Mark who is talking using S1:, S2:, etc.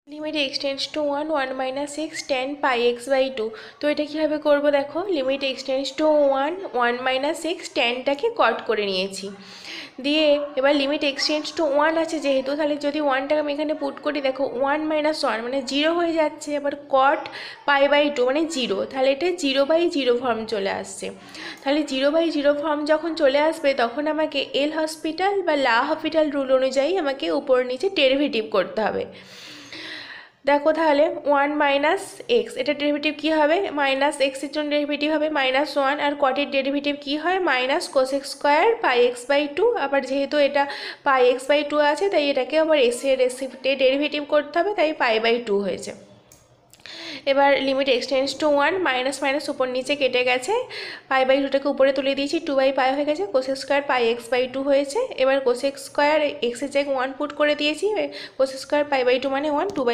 S1: Limit x tends to one one minus x ten pi x by two. তো এটা কীভাবে করবো দেখো, limit x tends to one one minus x টেনটাকে cut করে নিয়েছি, দিয়ে এবার limit x tends to one আছে যেহেতু, তাহলে যদি ওয়ানটাকে আমি এখানে পুট করি দেখো ওয়ান মাইনাস ওয়ান মানে জিরো হয়ে যাচ্ছে, এবার কট পাই বাই টু মানে জিরো, তাহলে এটা জিরো বাই জিরো ফর্ম চলে আসছে। তাহলে জিরো বাই জিরো ফর্ম যখন চলে আসবে তখন আমাকে এল হসপিটাল বা লা হসপিটাল রুল অনুযায়ী আমাকে উপর নিচে ডেরিভেটিভ করতে হবে। দেখো তাহলে ওয়ান মাইনাস এক্স, এটা ডেরিভেটিভ কী হবে, মাইনাস এক্সের জন্য ডেরিভেটিভ হবে মাইনাস ওয়ান, আর কটের ডেরিভেটিভ কী হয় minus cosec square pi x by two. আবার যেহেতু এটা পাই এক্স বাই টু আছে তাই এটাকে আবার এসের ডেরিভেটিভ করতে হবে, তাই পাই বাই টু হয়েছে। এবার limit x tends to one, minus minus উপর নিচে কেটে গেছে, পাই বাই টুটাকে উপরে তুলে দিয়েছি, টু বাই পাই হয়ে গেছে, cosec square pi x by two হয়েছে। এবার কোসেক স্কোয়ার এক্সের জায়গায় ওয়ান পুট করে দিয়েছি, cosec square pi by two মানে ওয়ান, টু বাই